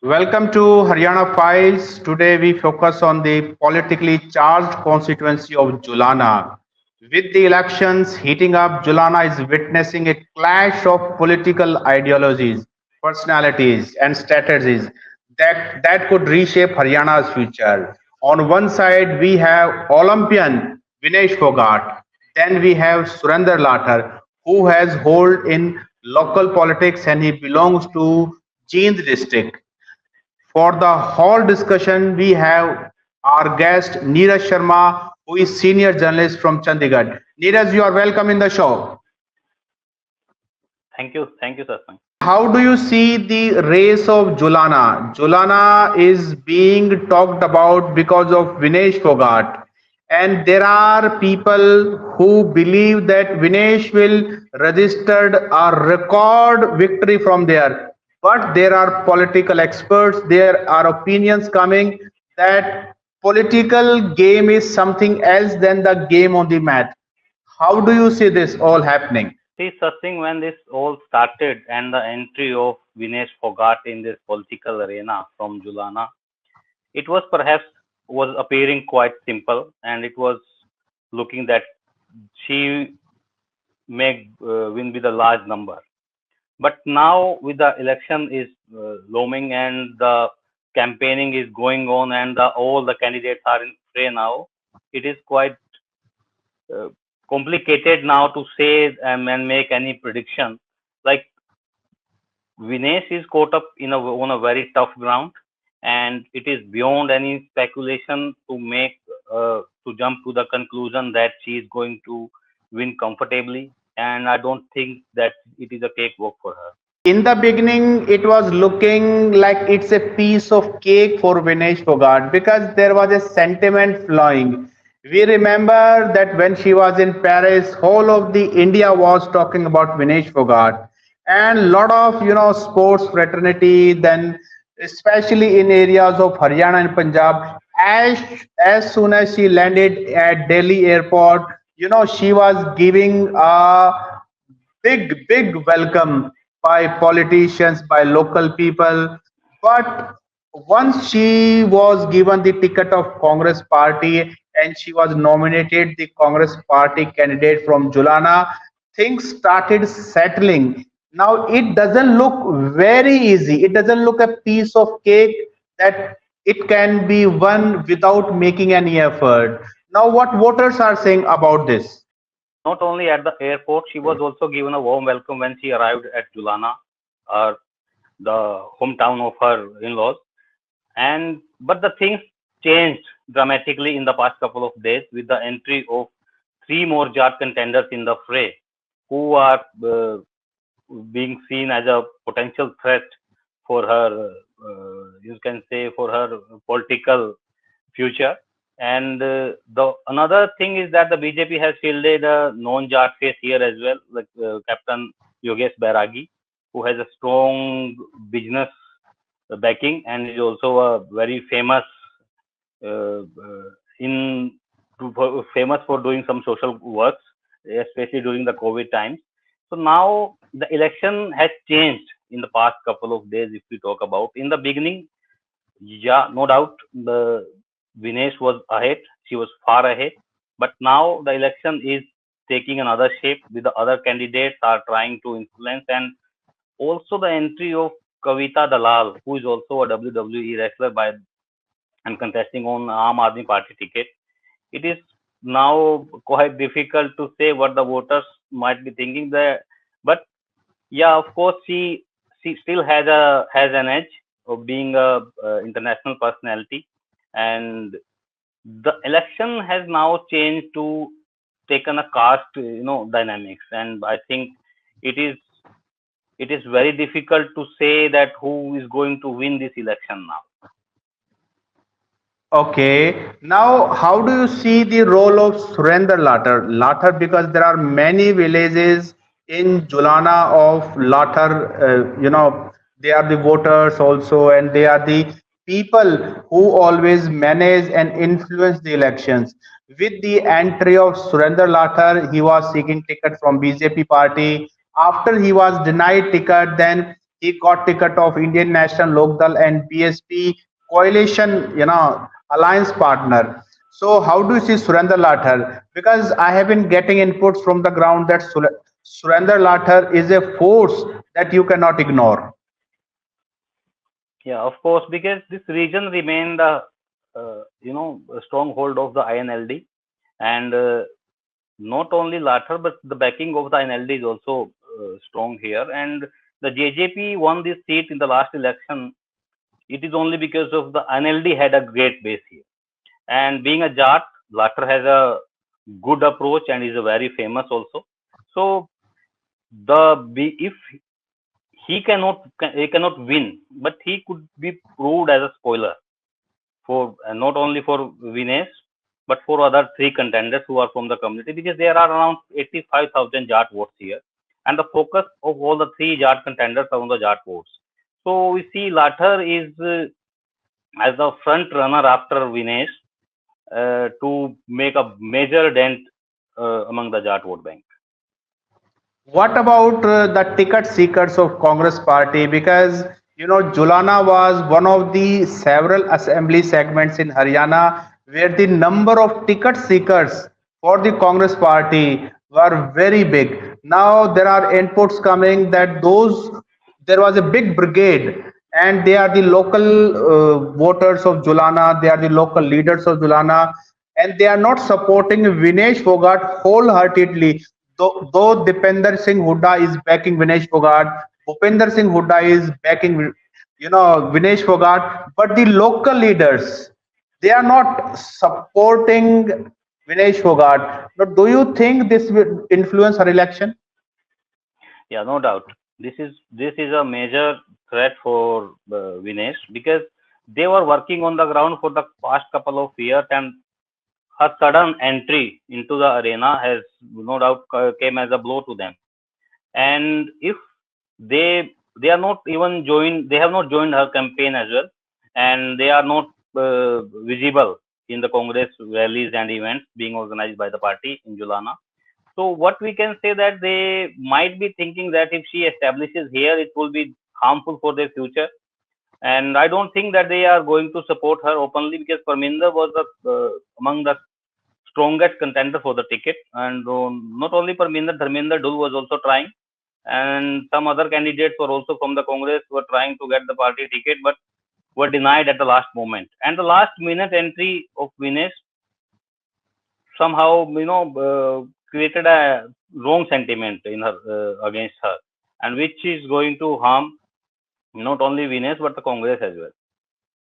Welcome to Haryana Files. Today we focus on the politically charged constituency of Julana. With the elections heating up, Julana is witnessing a clash of political ideologies, personalities, and strategies that could reshape Haryana's future. On one side, we have Olympian Vinesh Phogat. Then we have Surinder Lathar, who has hold in local politics and he belongs to Jeend district. For the whole discussion, we have our guest Neeraj Sharma, who is senior journalist from Chandigarh. Neeraj, you are welcome in the show. Thank you, Sasang. How do you see the race of Julana? Julana is being talked about because of Vinesh Phogat. And there are people who believe that Vinesh will register a record victory from there. But there are political experts, there are opinions coming that political game is something else than the game on the mat. How do you see this all happening? See, Sasang, when this all started and the entry of Vinesh Phogat in this political arena from Julana, it was perhaps was appearing quite simple, and it was looking that she may win with a large number. But now, with the election is looming and the campaigning is going on, and all the candidates are in fray now, it is quite uh, complicated now to say and make any prediction. Like Vinesh is caught up on a very tough ground, and it is beyond any speculation to make to jump to the conclusion that she is going to win comfortably. And I don't think that it is a cakewalk for her. In the beginning, it was looking like it's a piece of cake for Vinesh Phogat because there was a sentiment flowing. We remember that when she was in Paris, whole of the India was talking about Vinesh Phogat, and lot of sports fraternity. Then, especially in areas of Haryana and Punjab, as soon as she landed at Delhi airport, she was giving a big welcome by politicians, by local people. But once she was given the ticket of Congress party and she was nominated the Congress party candidate from Julana, things started settling. Now it doesn't look very easy. It doesn't look a piece of cake that it can be won without making any effort. Now what voters are saying about this? Not only at the airport, she was also given a warm welcome when she arrived at Julana, the hometown of her in-laws. And but the things changed dramatically in the past couple of days with the entry of three more Jat contenders in the fray, who are being seen as a potential threat for her, you can say, for her political future. And the another thing is that the BJP has fielded a non-Jat face here as well, like Captain Yogesh Bairagi, who has a strong business backing and is also a very famous uh, uh, in famous for doing some social works, especially during the COVID times. So now the election has changed in the past couple of days. If we talk about in the beginning, yeah, no doubt the Vinesh was ahead. She was far ahead. But now the election is taking another shape with the other candidates are trying to influence, and also the entry of Kavita Dalal, who is also a WWE wrestler by and contesting on Aam Aadmi Party ticket. It is now quite difficult to say what the voters might be thinking there. But yeah, of course, she still has an edge of being a international personality, and the election has now changed to taken a caste dynamics, and I think it is it is very difficult to say that who is going to win this election now. Okay. Now, how do you see the role of Surender Lathar? Lathar, because there are many villages in Julana of Lathar, they are the voters also, and they are the people who always manage and influence the elections. With the entry of Surender Lathar, he was seeking ticket from BJP party. After he was denied ticket, then He got ticket of Indian National Lokdal and BSP coalition, alliance partner. So how do you see Surendra Lathar? Because I have been getting inputs from the ground that Surendra Lathar is a force that you cannot ignore. Yeah, of course, because this region remained a a stronghold of the INLD, and not only latter, but the backing of the INLD is also strong here. And the JJP won this seat in the last election. It is only because of the INLD had a great base here. And being a Jat, latter has a good approach and is a very famous also. So if he cannot win, but he could be proved as a spoiler for not only for Vinesh, but for other three contenders who are from the community, because there are around 85,000 Jat votes here, and the focus of all the three Jat contenders are on the Jat votes. So we see Lathar is as the front runner after Vinesh to make a major dent among the Jat vote bank. What about the ticket seekers of Congress party? Because Julana was one of the several assembly segments in Haryana where the number of ticket seekers for the Congress party were very big. Now there are inputs coming that there was a big brigade, and they are the local voters of Julana, they are the local leaders of Julana, and they are not supporting Vinesh Phogat wholeheartedly. Though Dipender Singh Hooda is backing Vinesh Phogat, Bhupender Singh Hooda is backing, Vinesh Phogat, but the local leaders, they are not supporting Vinesh Phogat. Now, do you think this will influence her election? Yeah, no doubt. This is a major threat for Vinesh, because they were working on the ground for the past couple of years, and her sudden entry into the arena has no doubt came as a blow to them. And if they are not even joined, they have not joined her campaign as well, and they are not visible in the Congress rallies and events being organized by the party in Julana. So what we can say, that they might be thinking that if she establishes here, it will be harmful for their future. And I don't think that they are going to support her openly, because Parminder was among the strongest contender for the ticket. And not only Parminder, Dharminder Dhul was also trying, and some other candidates were also from the Congress were trying to get the party ticket, but were denied at the last moment. And the last minute entry of Vinesh somehow created a wrong sentiment in her against her, and which is going to harm not only Vinesh but the Congress as well.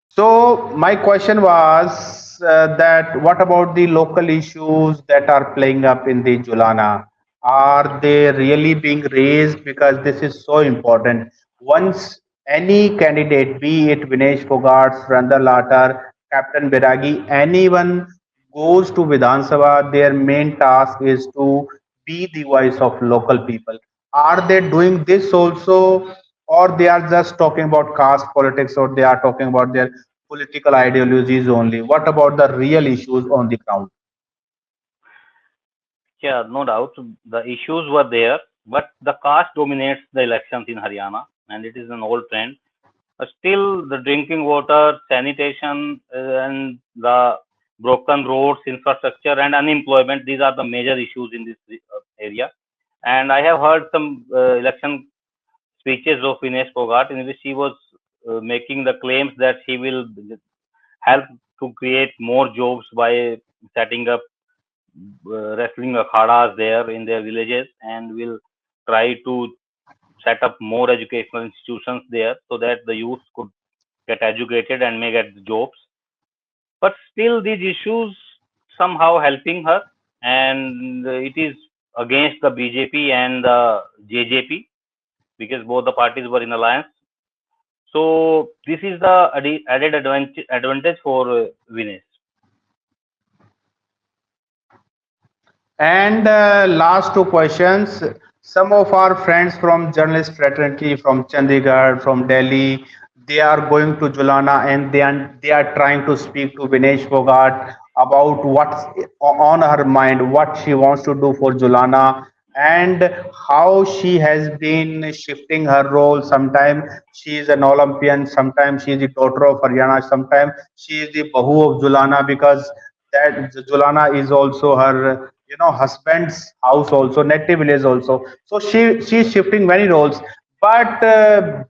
So my question was that what about the local issues that are playing up in the Julana? Are they really being raised? Because this is so important. Once any candidate, be it Vinesh Phogat, Surendra Latar, Captain Biragi, anyone goes to Vidhan Sabha, their main task is to be the voice of local people. Are they doing this also, or they are just talking about caste politics, or they are talking about their political ideologies only? What about the real issues on the ground? Yeah, no doubt the issues were there, but the caste dominates the elections in Haryana, and it is an old trend. Still, the drinking water, sanitation, and the broken roads, infrastructure, and unemployment, these are the major issues in this area. And I have heard some election speeches of Vinesh Phogat, in which he was making the claims that he will help to create more jobs by setting up wrestling akhadas there in their villages, and will try to set up more educational institutions there so that the youth could get educated and may get jobs. But still, these issues somehow helping her, and it is against the BJP and the JJP, because both the parties were in alliance. So this is the added advantage for Vinesh. And last two questions. Some of our friends from journalist fraternity from Chandigarh, from Delhi, they are going to Julana, and they are trying to speak to Vinesh Phogat about what's on her mind, what she wants to do for Julana. and how she has been shifting her role. Sometimes she is an Olympian, sometimes she is the daughter of Haryana, sometimes she is the Bahu of Julana, because that Julana is also her husband's house also, native village also. So she is shifting many roles, but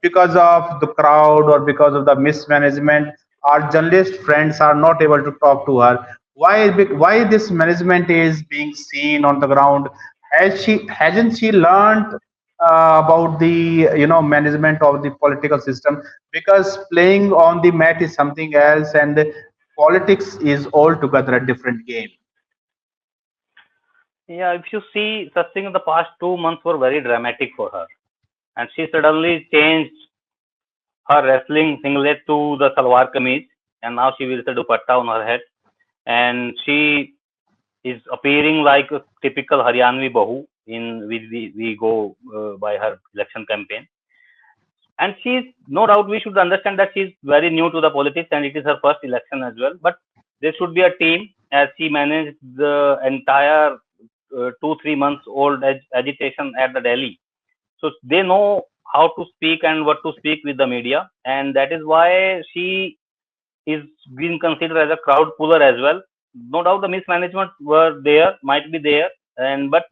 because of the crowd or because of the mismanagement, our journalist friends are not able to talk to her. Why this management is being seen on the ground? Hasn't she learned about the management of the political system? Because playing on the mat is something else, and politics is altogether a different game. Yeah, if you see, such thing, the past 2 months were very dramatic for her, and she suddenly changed her wrestling singlet to the salwar kameez, and now she wears a dupatta on her head, and she is appearing like a typical Haryanvi Bahu in which we go by her election campaign. And she's no doubt we should understand that she's very new to the politics and it is her first election as well. But there should be a team as she managed the entire 2 3 months old agitation at the Delhi. So they know how to speak and what to speak with the media, and that is why she is being considered as a crowd puller as well. No doubt the mismanagement were there, might be there, and but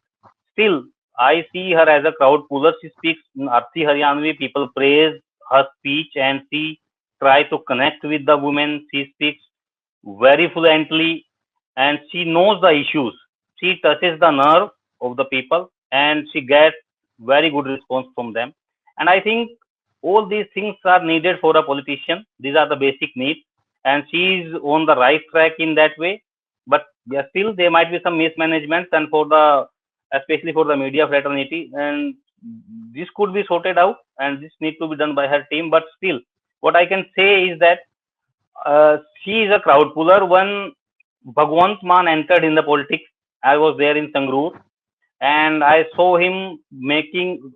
still I see her as a crowd puller. She speaks in Arthi Haryanvi, people praise her speech and she try to connect with the women. She speaks very fluently and she knows the issues. She touches the nerve of the people and she gets very good response from them. And I think all these things are needed for a politician. These are the basic needs, and she is on the right track in that way. But yeah, still there might be some mismanagements, and for the especially for the media fraternity, and this could be sorted out, and this need to be done by her team. But still, what I can say is that she is a crowd puller. When Bhagwant Man entered in the politics, I was there in Sangrur, and I saw him making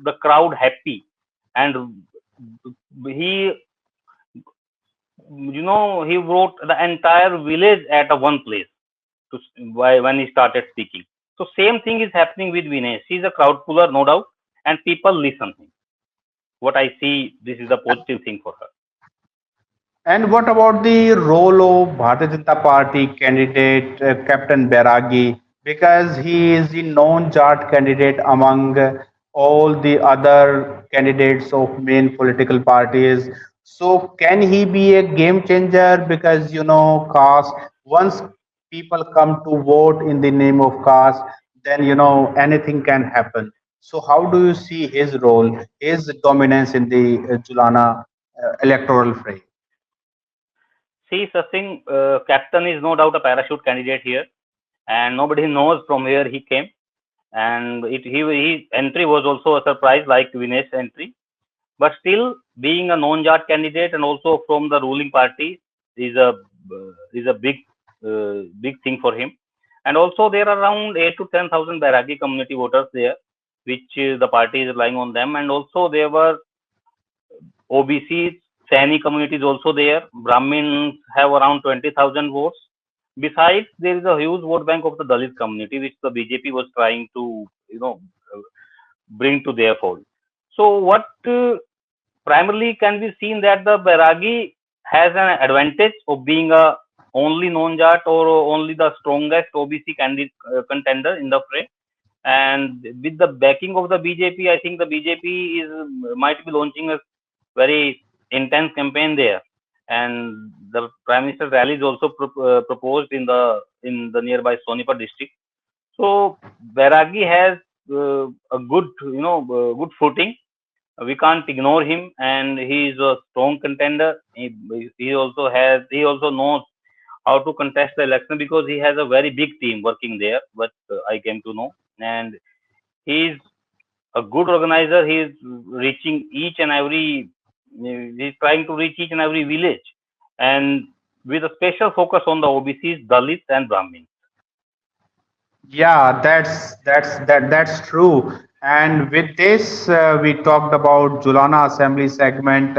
the crowd happy, and he he brought the entire village at a one place when he started speaking. So same thing is happening with Vinesh. He's a crowd puller, no doubt, and people listen him. What I see, this is a positive thing for her. And what about the role of Bharatiya Janata Party candidate Captain Bairagi? Because he is the non-Jat candidate among all the other candidates of main political parties. So can he be a game changer? Because caste. Once people come to vote in the name of caste, then anything can happen. So how do you see his role, his dominance in the Julana electoral fray? See, Sachin, captain is no doubt a parachute candidate here, and nobody knows from where he came. And his entry was also a surprise, like Vinesh's entry. But still, being a non-Jat candidate and also from the ruling party is a big thing for him. And also, there are around 8 to 10,000 Bairagi community voters there, which the party is relying on them. And also, there were OBC, Sani community is also there. Brahmins have around 20,000 votes. Besides, there is a huge vote bank of the Dalit community, which the BJP was trying to, bring to their fold. So, what primarily can be seen that the Bairagi has an advantage of being a only non-Jat or only the strongest OBC candidate contender in the fray. And with the backing of the BJP, I think the BJP is might be launching a very intense campaign there. And the Prime Minister rally is also proposed in the nearby Sonipat district. So Bairagi has a good footing. We can't ignore him, and he is a strong contender. He also knows how to contest the election because he has a very big team working there. But I came to know, and he is a good organizer. He is reaching each and every. He's trying to reach each and every village, and with a special focus on the OBCs, Dalits, and Brahmins. Yeah, that's true. And with this, we talked about Julana Assembly segment,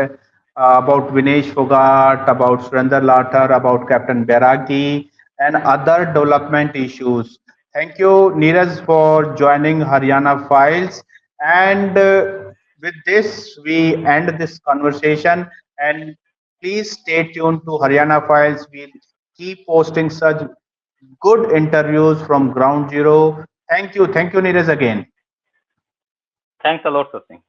about Vinesh Phogat, about Surender Lathar, about Captain Beragi, and other development issues. Thank you, Neeraj, for joining Haryana Files. And with this, we end this conversation. And please stay tuned to Haryana Files. We'll keep posting such good interviews from ground zero. Thank you. Thank you, Neeraj, again. Thanks a lot, Sachin.